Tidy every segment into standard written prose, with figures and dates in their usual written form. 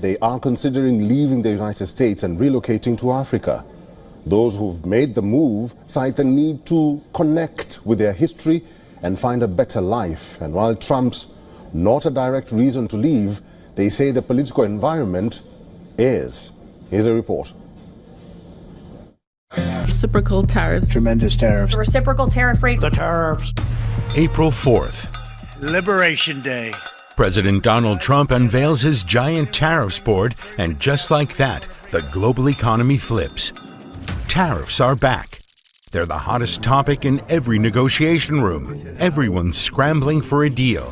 They are considering leaving the United States and relocating to Africa. Those who've made the move cite the need to connect with their history and find a better life. And while Trump's not a direct reason to leave, they say the political environment is. Here's a report. Reciprocal tariffs. Tremendous tariffs. Reciprocal tariff rate. The tariffs. April 4th. Liberation Day. President Donald Trump unveils his giant tariffs board, and just like that, the global economy flips. Tariffs are back. They're the hottest topic in every negotiation room. Everyone's scrambling for a deal.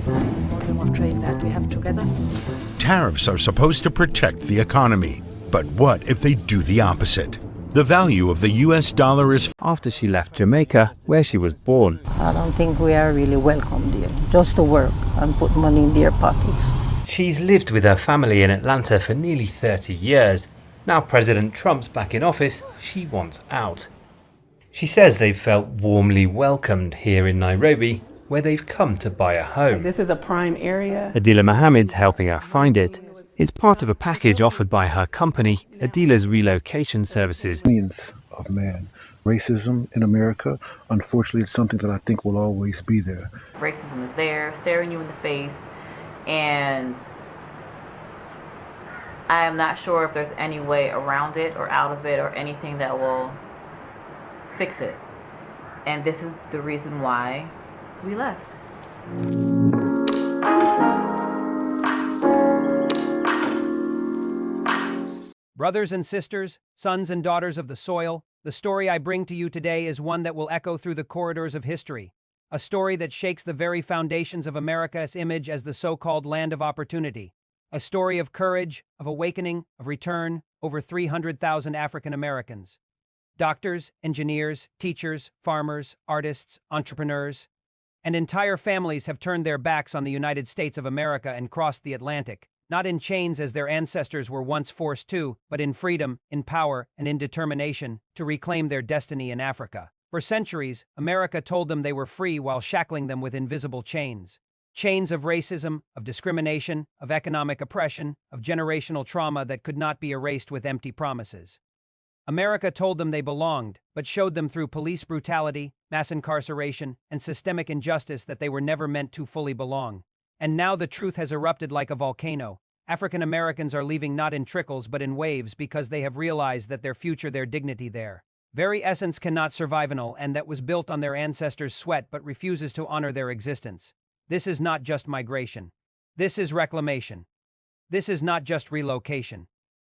Volume of trade that we have together. Tariffs are supposed to protect the economy. But what if they do the opposite? The value of the US dollar is after she left Jamaica, where she was born. I don't think we are really welcome there, just to work and put money in their pockets. She's lived with her family in Atlanta for nearly 30 years. Now President Trump's back in office, she wants out. She says they've felt warmly welcomed here in Nairobi, where they've come to buy a home. This is a prime area. Adila Mohammed's helping her find it. It's part of a package offered by her company, Adila's Relocation Services. Millions of men. Racism in America, unfortunately, it's something that I think will always be there. Racism is there, staring you in the face, and I am not sure if there's any way around it or out of it or anything that will fix it. And this is the reason why we left. Brothers and sisters, sons and daughters of the soil, the story I bring to you today is one that will echo through the corridors of history, a story that shakes the very foundations of America's image as the so-called land of opportunity, a story of courage, of awakening, of return, over 300,000 African Americans. Doctors, engineers, teachers, farmers, artists, entrepreneurs, and entire families have turned their backs on the United States of America and crossed the Atlantic. Not in chains as their ancestors were once forced to, but in freedom, in power, and in determination to reclaim their destiny in Africa. For centuries, America told them they were free while shackling them with invisible chains. Chains of racism, of discrimination, of economic oppression, of generational trauma that could not be erased with empty promises. America told them they belonged, but showed them through police brutality, mass incarceration, and systemic injustice that they were never meant to fully belong. And now the truth has erupted like a volcano. African Americans are leaving not in trickles but in waves because they have realized that their future, their dignity there. Very essence cannot survive an and that was built on their ancestors' sweat but refuses to honor their existence. This is not just migration. This is reclamation. This is not just relocation.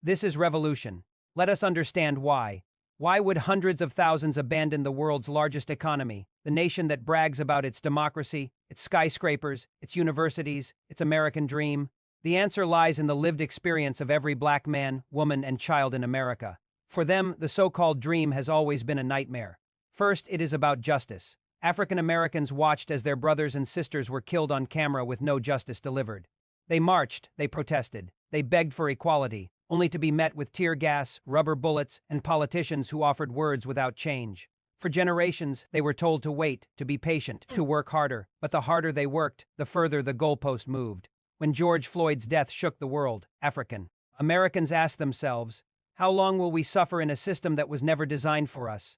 This is revolution. Let us understand why. Why would hundreds of thousands abandon the world's largest economy, the nation that brags about its democracy, its skyscrapers, its universities, its American dream? The answer lies in the lived experience of every black man, woman, and child in America. For them, the so-called dream has always been a nightmare. First, it is about justice. African Americans watched as their brothers and sisters were killed on camera with no justice delivered. They marched, they protested, they begged for equality, only to be met with tear gas, rubber bullets, and politicians who offered words without change. For generations, they were told to wait, to be patient, to work harder, but the harder they worked, the further the goalpost moved. When George Floyd's death shook the world, African Americans asked themselves, how long will we suffer in a system that was never designed for us?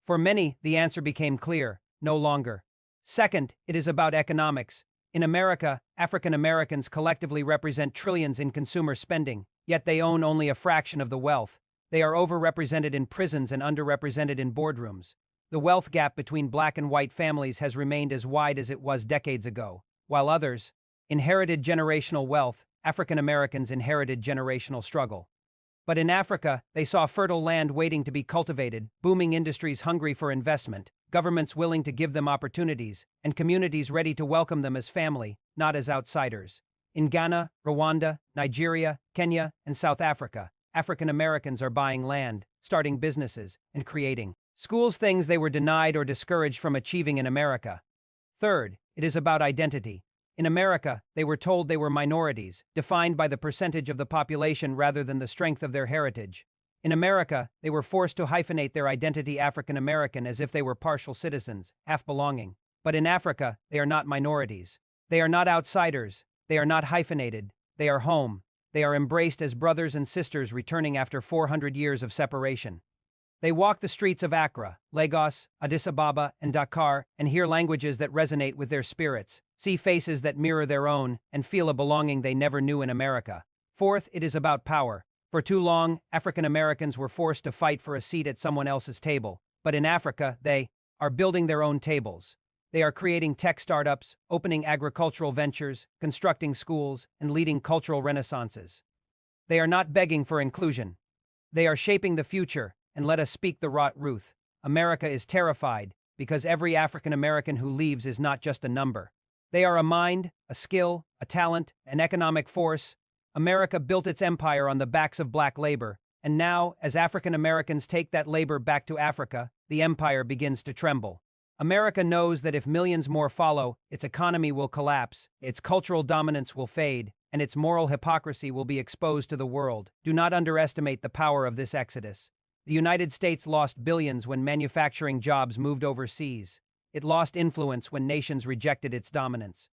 For many, the answer became clear, no longer. Second, it is about economics. In America, African Americans collectively represent trillions in consumer spending, yet they own only a fraction of the wealth. They are overrepresented in prisons and underrepresented in boardrooms. The wealth gap between black and white families has remained as wide as it was decades ago, while others inherited generational wealth. African Americans inherited generational struggle. But in Africa, they saw fertile land waiting to be cultivated, booming industries hungry for investment, governments willing to give them opportunities, and communities ready to welcome them as family, not as outsiders. In Ghana, Rwanda, Nigeria, Kenya, and South Africa, African Americans are buying land, starting businesses, and creating schools, things they were denied or discouraged from achieving in America. Third, it is about identity. In America, they were told they were minorities, defined by the percentage of the population rather than the strength of their heritage. In America, they were forced to hyphenate their identity African American as if they were partial citizens, half belonging. But in Africa, they are not minorities. They are not outsiders. They are not hyphenated. They are home. They are embraced as brothers and sisters returning after 400 years of separation. They walk the streets of Accra, Lagos, Addis Ababa, and Dakar and hear languages that resonate with their spirits, see faces that mirror their own, and feel a belonging they never knew in America. Fourth, it is about power. For too long, African Americans were forced to fight for a seat at someone else's table. But in Africa, they are building their own tables. They are creating tech startups, opening agricultural ventures, constructing schools, and leading cultural renaissances. They are not begging for inclusion. They are shaping the future, and let us speak the raw truth. America is terrified because every African American who leaves is not just a number. They are a mind, a skill, a talent, an economic force. America built its empire on the backs of black labor, and now, as African Americans take that labor back to Africa, the empire begins to tremble. America knows that if millions more follow, its economy will collapse, its cultural dominance will fade, and its moral hypocrisy will be exposed to the world. Do not underestimate the power of this exodus. The United States lost billions when manufacturing jobs moved overseas. It lost influence when nations rejected its dominance.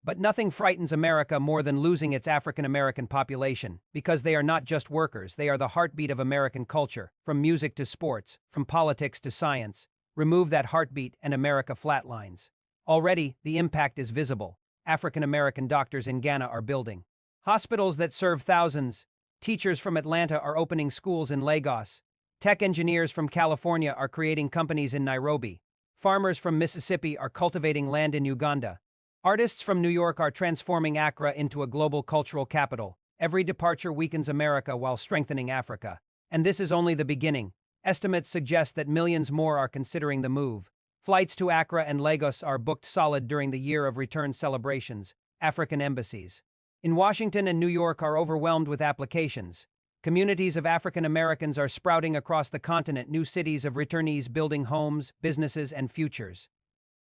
But nothing frightens America more than losing its African American population, because they are not just workers, they are the heartbeat of American culture, from music to sports, from politics to science. Remove that heartbeat and America flatlines. Already, the impact is visible. African American doctors in Ghana are building hospitals that serve thousands. Teachers from Atlanta are opening schools in Lagos. Tech engineers from California are creating companies in Nairobi. Farmers from Mississippi are cultivating land in Uganda. Artists from New York are transforming Accra into a global cultural capital. Every departure weakens America while strengthening Africa. And this is only the beginning. Estimates suggest that millions more are considering the move. Flights to Accra and Lagos are booked solid during the year of return celebrations. African embassies in Washington and New York are overwhelmed with applications. Communities of African Americans are sprouting across the continent, new cities of returnees building homes, businesses, and futures.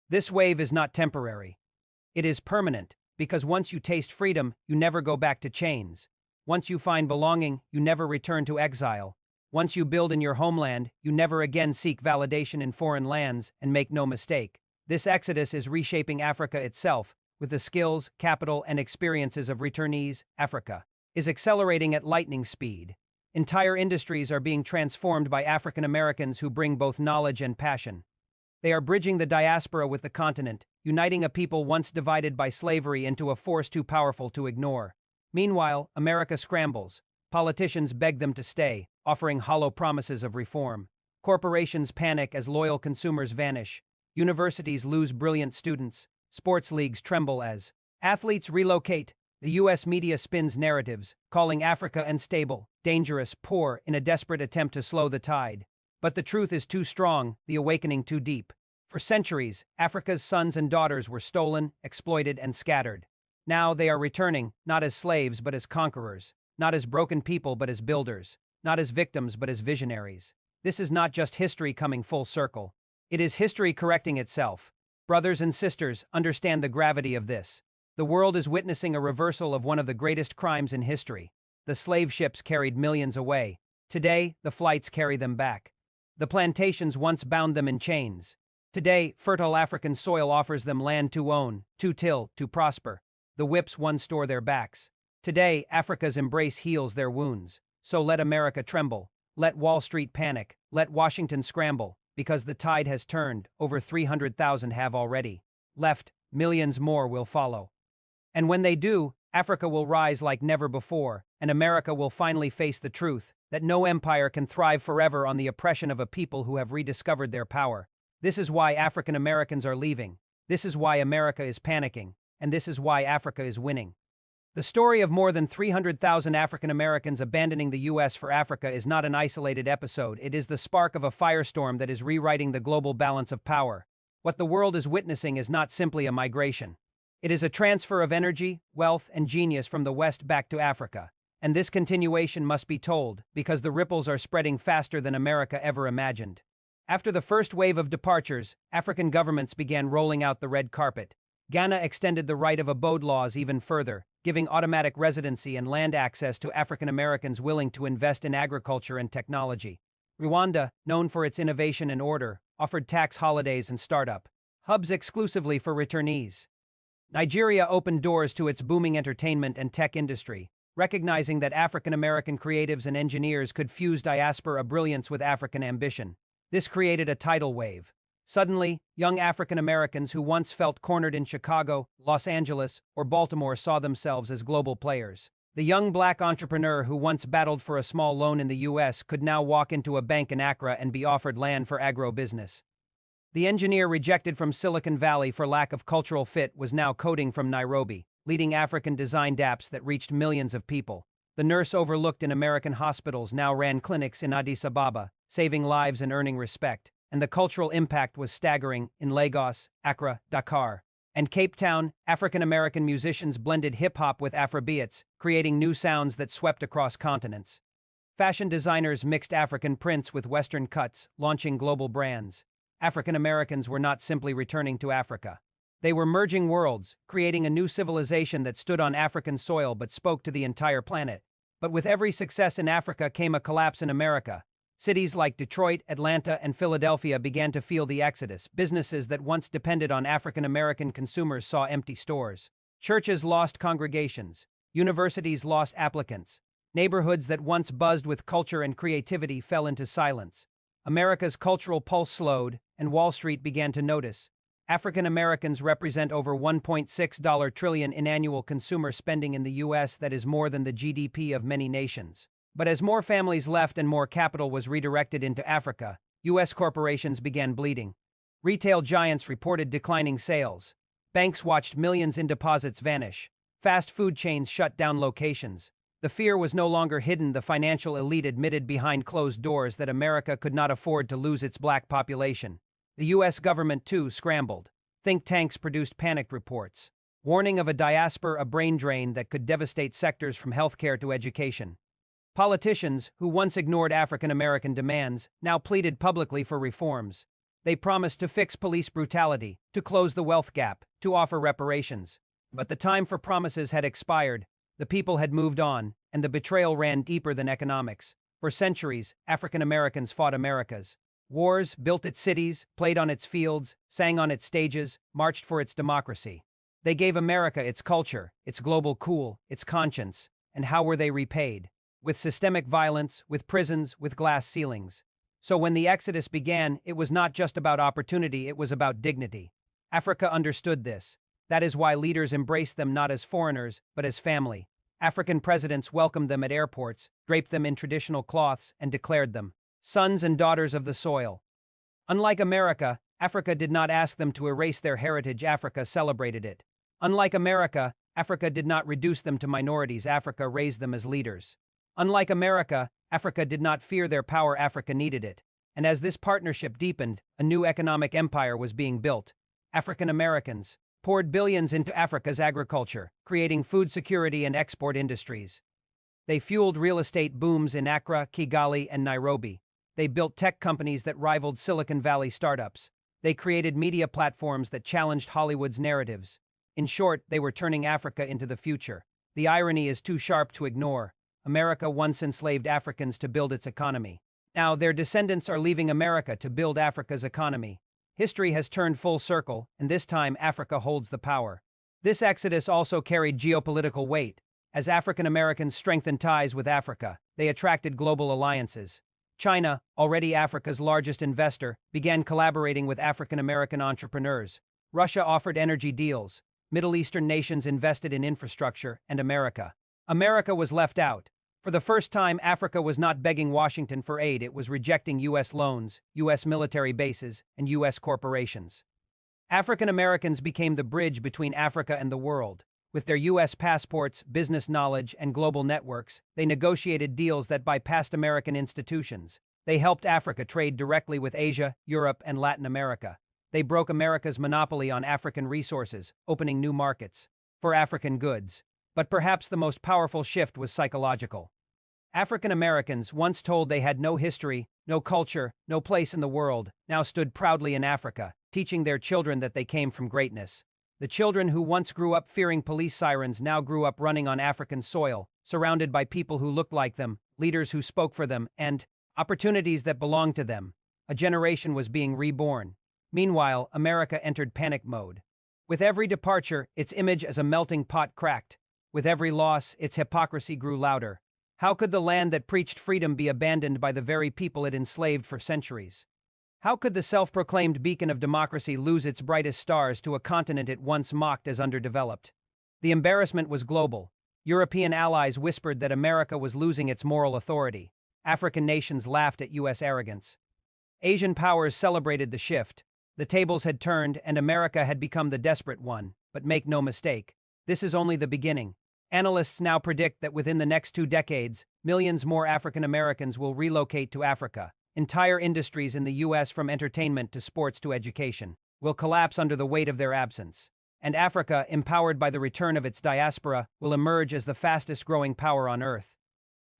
This wave is not temporary. It is permanent, because once you taste freedom, you never go back to chains. Once you find belonging, you never return to exile. Once you build in your homeland, you never again seek validation in foreign lands, and make no mistake. This exodus is reshaping Africa itself, with the skills, capital, and experiences of returnees. Africa is accelerating at lightning speed. Entire industries are being transformed by African Americans who bring both knowledge and passion. They are bridging the diaspora with the continent, uniting a people once divided by slavery into a force too powerful to ignore. Meanwhile, America scrambles. Politicians beg them to stay, offering hollow promises of reform. Corporations panic as loyal consumers vanish. Universities lose brilliant students. Sports leagues tremble as athletes relocate. The U.S. media spins narratives, calling Africa unstable, dangerous, poor, in a desperate attempt to slow the tide. But the truth is too strong, the awakening too deep. For centuries, Africa's sons and daughters were stolen, exploited, and scattered. Now they are returning, not as slaves but as conquerors, not as broken people but as builders, not as victims but as visionaries. This is not just history coming full circle. It is history correcting itself. Brothers and sisters, understand the gravity of this. The world is witnessing a reversal of one of the greatest crimes in history. The slave ships carried millions away. Today, the flights carry them back. The plantations once bound them in chains. Today, fertile African soil offers them land to own, to till, to prosper. The whips once store their backs. Today, Africa's embrace heals their wounds. So let America tremble. Let Wall Street panic. Let Washington scramble. Because the tide has turned, over 300,000 have already left. Millions more will follow. And when they do, Africa will rise like never before, and America will finally face the truth that no empire can thrive forever on the oppression of a people who have rediscovered their power. This is why African Americans are leaving. This is why America is panicking. And this is why Africa is winning. The story of more than 300,000 African Americans abandoning the U.S. for Africa is not an isolated episode. It is the spark of a firestorm that is rewriting the global balance of power. What the world is witnessing is not simply a migration. It is a transfer of energy, wealth, and genius from the West back to Africa. And this continuation must be told, because the ripples are spreading faster than America ever imagined. After the first wave of departures, African governments began rolling out the red carpet. Ghana extended the right of abode laws even further, giving automatic residency and land access to African Americans willing to invest in agriculture and technology. Rwanda, known for its innovation and order, offered tax holidays and startup hubs exclusively for returnees. Nigeria opened doors to its booming entertainment and tech industry. recognizing that African American creatives and engineers could fuse diaspora brilliance with African ambition. This created a tidal wave. Suddenly, young African Americans who once felt cornered in Chicago, Los Angeles, or Baltimore saw themselves as global players. The young black entrepreneur who once battled for a small loan in the U.S. could now walk into a bank in Accra and be offered land for agro-business. The engineer rejected from Silicon Valley for lack of cultural fit was now coding from Nairobi, leading African-designed apps that reached millions of people. The nurse overlooked in American hospitals now ran clinics in Addis Ababa, saving lives and earning respect. And the cultural impact was staggering in Lagos, Accra, Dakar, and Cape Town. African-American musicians blended hip-hop with Afrobeats, creating new sounds that swept across continents. Fashion designers mixed African prints with Western cuts, launching global brands. African-Americans were not simply returning to Africa. They were merging worlds, creating a new civilization that stood on African soil but spoke to the entire planet. But with every success in Africa came a collapse in America. Cities like Detroit, Atlanta, and Philadelphia began to feel the exodus. Businesses that once depended on African-American consumers saw empty stores. Churches lost congregations. Universities lost applicants. Neighborhoods that once buzzed with culture and creativity fell into silence. America's cultural pulse slowed, and Wall Street began to notice. African Americans represent over $1.6 trillion in annual consumer spending in the U.S. That is more than the GDP of many nations. But as more families left and more capital was redirected into Africa, U.S. corporations began bleeding. Retail giants reported declining sales. Banks watched millions in deposits vanish. Fast food chains shut down locations. The fear was no longer hidden. The financial elite admitted behind closed doors that America could not afford to lose its black population. The U.S. government, too, scrambled. Think tanks produced panicked reports, warning of a diaspora, a brain drain that could devastate sectors from healthcare to education. Politicians, who once ignored African American demands, now pleaded publicly for reforms. They promised to fix police brutality, to close the wealth gap, to offer reparations. But the time for promises had expired. The people had moved on, and the betrayal ran deeper than economics. For centuries, African Americans fought America's wars, built its cities, played on its fields, sang on its stages, marched for its democracy. They gave America its culture, its global cool, its conscience. And how were they repaid? With systemic violence, with prisons, with glass ceilings. So when the exodus began, it was not just about opportunity, it was about dignity. Africa understood this. That is why leaders embraced them not as foreigners, but as family. African presidents welcomed them at airports, draped them in traditional cloths, and declared them sons and daughters of the soil. Unlike America, Africa did not ask them to erase their heritage. Africa celebrated it. Unlike America, Africa did not reduce them to minorities. Africa raised them as leaders. Unlike America, Africa did not fear their power. Africa needed it. And as this partnership deepened, a new economic empire was being built. African Americans poured billions into Africa's agriculture, creating food security and export industries. They fueled real estate booms in Accra, Kigali, and Nairobi. They built tech companies that rivaled Silicon Valley startups. They created media platforms that challenged Hollywood's narratives. In short, they were turning Africa into the future. The irony is too sharp to ignore. America once enslaved Africans to build its economy. Now, their descendants are leaving America to build Africa's economy. History has turned full circle, and this time Africa holds the power. This exodus also carried geopolitical weight. As African Americans strengthened ties with Africa, they attracted global alliances. China, already Africa's largest investor, began collaborating with African American entrepreneurs. Russia offered energy deals. Middle Eastern nations invested in infrastructure, and America was left out. For the first time, Africa was not begging Washington for aid, it was rejecting U.S. loans, U.S. military bases, and U.S. corporations. African Americans became the bridge between Africa and the world. With their U.S. passports, business knowledge, and global networks, they negotiated deals that bypassed American institutions. They helped Africa trade directly with Asia, Europe, and Latin America. They broke America's monopoly on African resources, opening new markets for African goods. But perhaps the most powerful shift was psychological. African Americans, once told they had no history, no culture, no place in the world, now stood proudly in Africa, teaching their children that they came from greatness. The children who once grew up fearing police sirens now grew up running on African soil, surrounded by people who looked like them, leaders who spoke for them, and opportunities that belonged to them. A generation was being reborn. Meanwhile, America entered panic mode. With every departure, its image as a melting pot cracked. With every loss, its hypocrisy grew louder. How could the land that preached freedom be abandoned by the very people it enslaved for centuries? How could the self-proclaimed beacon of democracy lose its brightest stars to a continent it once mocked as underdeveloped? The embarrassment was global. European allies whispered that America was losing its moral authority. African nations laughed at U.S. arrogance. Asian powers celebrated the shift. The tables had turned and America had become the desperate one. But make no mistake, this is only the beginning. Analysts now predict that within the next 2 decades, millions more African Americans will relocate to Africa. Entire industries in the U.S., from entertainment to sports to education, will collapse under the weight of their absence. And Africa, empowered by the return of its diaspora, will emerge as the fastest-growing power on Earth.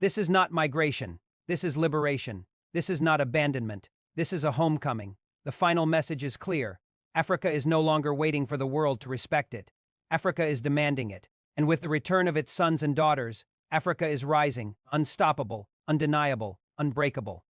This is not migration. This is liberation. This is not abandonment. This is a homecoming. The final message is clear. Africa is no longer waiting for the world to respect it. Africa is demanding it. And with the return of its sons and daughters, Africa is rising, unstoppable, undeniable, unbreakable.